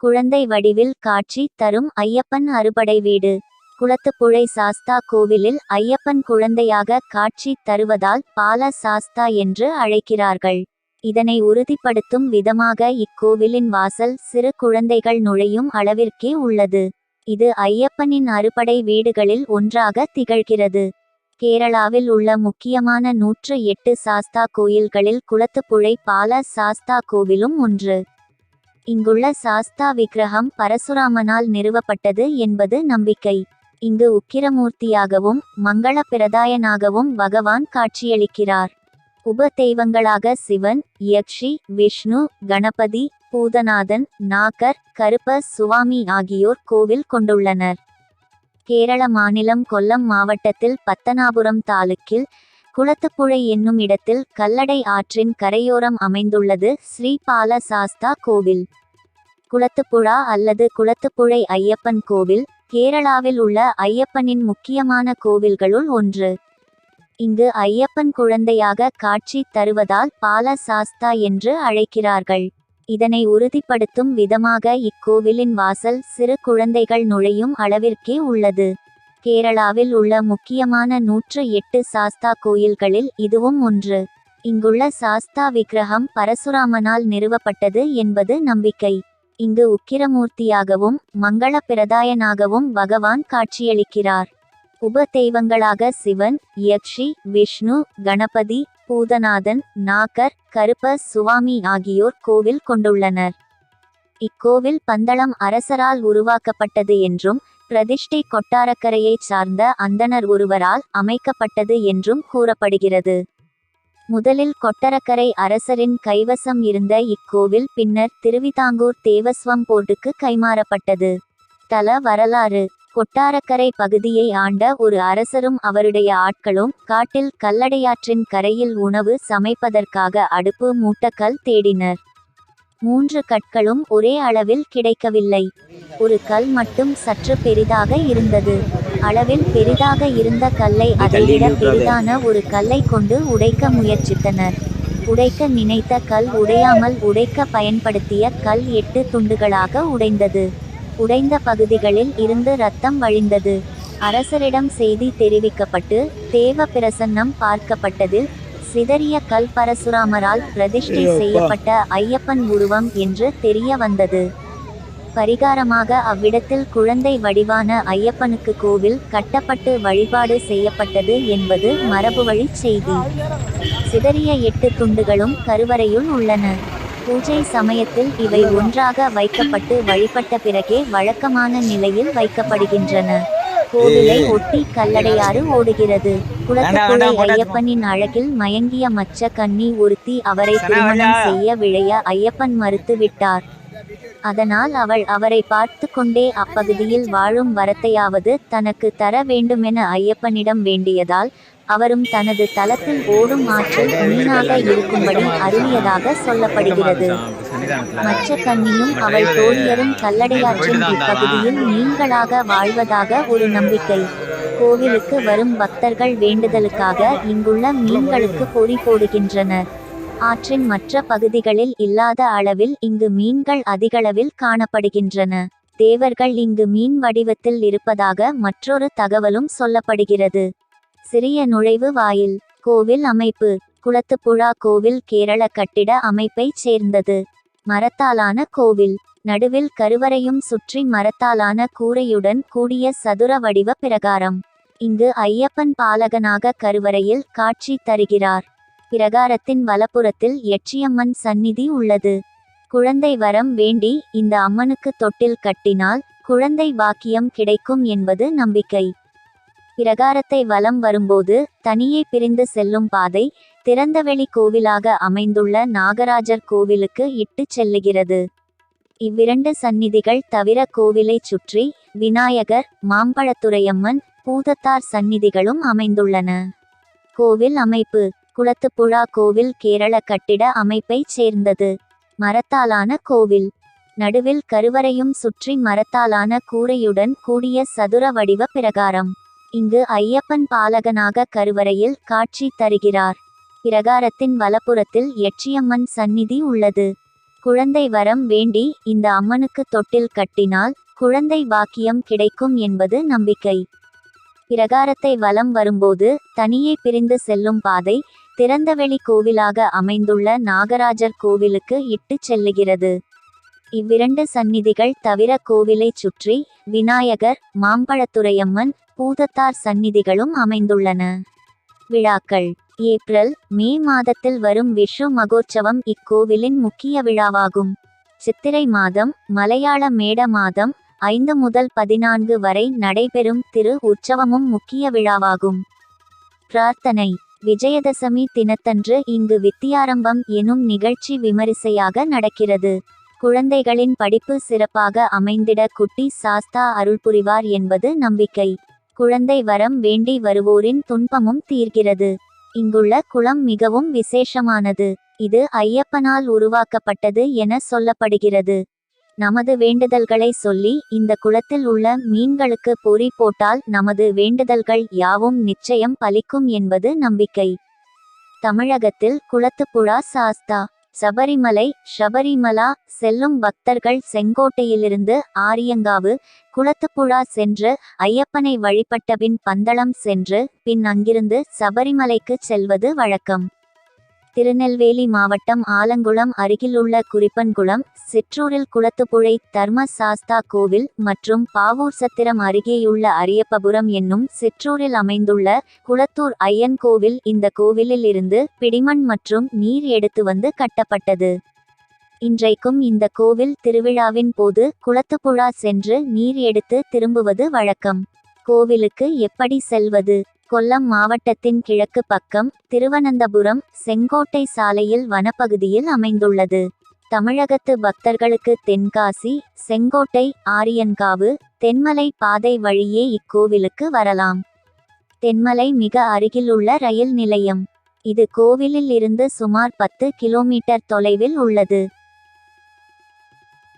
குழந்தை வடிவில் காட்சி தரும் ஐயப்பன் அறுபடை வீடு. குளத்துப்புழை சாஸ்தா கோவிலில் ஐயப்பன் குழந்தையாக காட்சி தருவதால் பால சாஸ்தா என்று அழைக்கிறார்கள். இதனை உறுதிப்படுத்தும் விதமாக இக்கோவிலின் வாசல் சிறு குழந்தைகள் நுழையும் அளவிற்கே உள்ளது. இது ஐயப்பனின் அறுபடை வீடுகளில் ஒன்றாக திகழ்கிறது. கேரளாவில் உள்ள முக்கியமான 108 சாஸ்தா கோயில்களில் குளத்துப்புழை பால சாஸ்தா கோவிலும் ஒன்று. இங்குள்ள சாஸ்தா விக்கிரகம் பரசுராமனால் நிறுவப்பட்டது என்பது நம்பிக்கை. இங்கு உக்கிரமூர்த்தியாகவும் மங்கள பிரதாயனாகவும் பகவான் காட்சியளிக்கிறார். உப தெய்வங்களாக சிவன், யக்ஷி, விஷ்ணு, கணபதி, பூதநாதன், நாகர், கருப்ப சுவாமி ஆகியோர் கோவில் கொண்டுள்ளனர். கேரள மாநிலம் கொல்லம் மாவட்டத்தில் பத்தனாபுரம் தாலுக்கில் குளத்துப்புழை என்னும் இடத்தில் கல்லடை ஆற்றின் கரையோரம் அமைந்துள்ளது ஸ்ரீ பால சாஸ்தா கோவில். குளத்துப்புழா அல்லது குளத்துப்புழை ஐயப்பன் கோவில் கேரளாவில் உள்ள ஐயப்பனின் முக்கியமான கோவில்களுள் ஒன்று. இங்கு ஐயப்பன் குழந்தையாக காட்சி தருவதால் பால சாஸ்தா என்று அழைக்கிறார்கள். இதனை உறுதிப்படுத்தும் விதமாக இக்கோவிலின் வாசல் சிறு குழந்தைகள் நுழையும் அளவிற்கே உள்ளது. கேரளாவில் உள்ள முக்கியமான 108 சாஸ்தா கோயில்களில் இதுவும் ஒன்று. இங்குள்ள சாஸ்தா விக்கிரகம் பரசுராமனால் நிறுவப்பட்டது என்பது நம்பிக்கை. இங்கு உக்கிரமூர்த்தியாகவும் மங்கள பிரதாயனாகவும் பகவான் காட்சியளிக்கிறார். உப தெய்வங்களாக சிவன், யக்ஷி, விஷ்ணு, கணபதி, பூதநாதன், நாகர், கருப்ப சுவாமி ஆகியோர் கோவில் கொண்டுள்ளனர். இக்கோவில் பந்தளம் அரசரால் உருவாக்கப்பட்டது என்றும் பிரதிஷ்டை கொட்டாரக்கரையைச் சார்ந்த அந்தணர் ஒருவரால் அமைக்கப்பட்டது என்றும் கூறப்படுகிறது. முதலில் கொட்டரக்கரை அரசரின் கைவசம் இருந்த இக்கோவில் பின்னர் திருவிதாங்கூர் தேவஸ்வம் போர்டுக்கு கைமாறப்பட்டது. தல வரலாறு. கொட்டாரக்கரை பகுதியை ஆண்ட ஒரு அரசரும் அவருடைய ஆட்களும் காட்டில் கல்லடையாற்றின் கரையில் உணவு சமைப்பதற்காக அடுப்பு மூட்டக்கல் தேடினர். 3 கற்களும் ஒரே அளவில் கிடைக்கவில்லை. ஒரு கல் மட்டும் சற்று பெரிதாக இருந்தது. அளவில் பெரிதாக இருந்த கல்லை அதைவிட பெரிதான ஒரு கல்லை கொண்டு உடைக்க முயற்சித்தனர். உடைக்க நினைத்த கல் உடையாமல் உடைக்க பயன்படுத்திய கல் 8 துண்டுகளாக உடைந்தது. உடைந்த பகுதிகளில் இருந்து இரத்தம் வழிந்தது. அரசரிடம் செய்தி தெரிவிக்கப்பட்டு தேவ பிரசன்னம் பார்க்கப்பட்டதில் சிதறிய கல் பரசுராமரால் பிரதிஷ்டை செய்யப்பட்ட ஐயப்பன் உருவம் என்று தெரிய வந்தது. பரிகாரமாக அவ்விடத்தில் குழந்தை வடிவான ஐயப்பனுக்கு கோவில் கட்டப்பட்டு வழிபாடு செய்யப்பட்டது என்பது மரபுவழி செய்தி. சிதறிய 8 துண்டுகளும் கருவறையுள் உள்ளன. பூஜை சமயத்தில் இவை ஒன்றாக வைக்கப்பட்டு வழிபட்ட பிறகே வழக்கமான நிலையில் வைக்கப்படுகின்றன. கோவிலை ஒட்டி கல்லடையாறு ஓடுகிறது. குளத்துப்புழை ஐயப்பனின் அழகில் மயங்கிய மச்ச கன்னி ஒருத்தி அவரை திருமணம் செய்ய விழைய ஐயப்பன் மறுத்து விட்டார். அதனால் அவள் அவரை பார்த்து கொண்டே அப்பகுதியில் வாழும் வரத்தையாவது தனக்கு தர வேண்டுமென ஐயப்பனிடம் வேண்டியதால் அவரும் தனது தலத்தில் ஓடும் ஆற்றில் மீனாக இருக்கும்படி அருளியதாக சொல்லப்படுகிறது. மச்ச கன்னியும் அவள் தோழியரும் கல்லடையாற்றின் இப்பகுதியில் மீன்களாக வாழ்வதாக ஒரு நம்பிக்கை. கோவிலுக்கு வரும் பக்தர்கள் வேண்டுதலுக்காக இங்குள்ள மீன்களுக்கு பொறி போடுகின்றனர். ஆற்றின் மற்ற பகுதிகளில் இல்லாத அளவில் இங்கு மீன்கள் அதிகளவில் காணப்படுகின்றன. தேவர்கள் இங்கு மீன் வடிவத்தில் இருப்பதாக மற்றொரு தகவலும் சொல்லப்படுகிறது. சிறிய நுழைவு வாயில். கோவில் அமைப்பு. குளத்துப்புழா கோவில் கேரள கட்டிட அமைப்பைச் சேர்ந்தது. மரத்தாலான கோவில். நடுவில் கருவறையும் சுற்றி மரத்தாலான கூரையுடன் கூடிய சதுர வடிவ பிரகாரம். இங்கு ஐயப்பன் பாலகனாக கருவறையில் காட்சி தருகிறார். பிரகாரத்தின் வலப்புறத்தில் யட்சியம்மன் சந்நிதி உள்ளது. குழந்தை வரம் வேண்டி இந்த அம்மனுக்கு தொட்டில் கட்டினால் குழந்தை பாக்கியம் கிடைக்கும் என்பது நம்பிக்கை. பிரகாரத்தை வலம் வரும்போது தனியே பிரிந்து செல்லும் பாதை திறந்தவெளி கோவிலாக அமைந்துள்ள நாகராஜர் கோவிலுக்கு இட்டு செல்லுகிறது. இவ்விரண்டு சந்நிதிகள் தவிர கோவிலைச் சுற்றி விநாயகர், மாம்பழத்துரையம்மன், பூதத்தார் சந்நிதிகளும் அமைந்துள்ளன. கோவில் அமைப்பு. குளத்துப்புழா கோவில் கேரள கட்டிட அமைப்பைச் சேர்ந்தது. மரத்தாலான கோவில். நடுவில் கருவறையும் சுற்றி மரத்தாலான கூரையுடன் கூடிய சதுர வடிவ பிரகாரம். இங்கு ஐயப்பன் பாலகனாக கருவறையில் காட்சி தருகிறார். பிரகாரத்தின் வலப்புறத்தில் யட்சியம்மன் சந்நிதி உள்ளது. குழந்தை வரம் வேண்டி இந்த அம்மனுக்கு தொட்டில் கட்டினால் குழந்தை பாக்கியம் கிடைக்கும் என்பது நம்பிக்கை. பிரகாரத்தை வலம் வரும்போது தனியே பிரிந்து செல்லும் பாதை திறந்தவெளி கோவிலாக அமைந்துள்ள நாகராஜர் கோவிலுக்கு இட்டுச் செல்லுகிறது. இவ்விரண்டு சந்நிதிகள் தவிர கோவிலைச் சுற்றி விநாயகர், மாம்பழத்துரையம்மன், பூதத்தார் சந்நிதிகளும் அமைந்துள்ளன. விழாக்கள். ஏப்ரல், மே மாதத்தில் வரும் விஷு மகோற்சவம் இக்கோவிலின் முக்கிய விழாவாகும். சித்திரை மாதம், மலையாள மேட மாதம் 5 முதல் 14 வரை நடைபெறும் திரு உற்சவமும் முக்கிய விழாவாகும். பிரார்த்தனை. விஜயதசமி தினத்தன்று இங்கு வித்தியாரம்பம் எனும் நிகழ்ச்சி விமரிசையாக நடக்கிறது. குழந்தைகளின் படிப்பு சிறப்பாக அமைந்திட குட்டி சாஸ்தா அருள் புரிவார் என்பது நம்பிக்கை. குழந்தை வரம் வேண்டி வருவோரின் துன்பமும் தீர்கிறது. இங்குள்ள குளம் மிகவும் விசேஷமானது. இது ஐயப்பனால் உருவாக்கப்பட்டது என சொல்லப்படுகிறது. நமது வேண்டுதல்களை சொல்லி இந்த குளத்தில் உள்ள மீன்களுக்கு பொறி போட்டால் நமது வேண்டுதல்கள் யாவும் நிச்சயம் பலிக்கும் என்பது நம்பிக்கை. தமிழகத்தில் குளத்துப்புழா சாஸ்தா சபரிமலா செல்லும் பக்தர்கள் செங்கோட்டையிலிருந்து ஆரியங்காவு, குளத்துப்புழா சென்று ஐயப்பனை வழிபட்டபின் பந்தளம் சென்று பின் அங்கிருந்து சபரிமலைக்கு செல்வது வழக்கம். திருநெல்வேலி மாவட்டம் ஆலங்குளம் அருகிலுள்ள குறிப்பன்குளம் சிற்றூரில் குளத்துப்புழை தர்ம சாஸ்தா கோவில் மற்றும் பாவூர் சத்திரம் அருகேயுள்ள அரியப்பபுரம் என்னும் சிற்றூரில் அமைந்துள்ள குளத்தூர் ஐயன் கோவில். இந்த கோவிலில் இருந்து பிடிமண் மற்றும் நீர் எடுத்து வந்து கட்டப்பட்டது. இன்றைக்கும் இந்த கோவில் திருவிழாவின் போது குளத்துப்புழா சென்று நீர் எடுத்து திரும்புவது வழக்கம். கோவிலுக்கு எப்படி செல்வது? கொல்லம் மாவட்டத்தின் கிழக்கு பக்கம் திருவனந்தபுரம் செங்கோட்டை சாலையில் வனப்பகுதியில் அமைந்துள்ளது. தமிழகத்து பக்தர்களுக்கு தென்காசி, செங்கோட்டை, ஆரியன்காவு, தென்மலை பாதை வழியே இக்கோவிலுக்கு வரலாம். தென்மலை மிக அருகிலுள்ள ரயில் நிலையம். இது கோவிலில் இருந்து சுமார் 10 கிலோமீட்டர் தொலைவில் உள்ளது.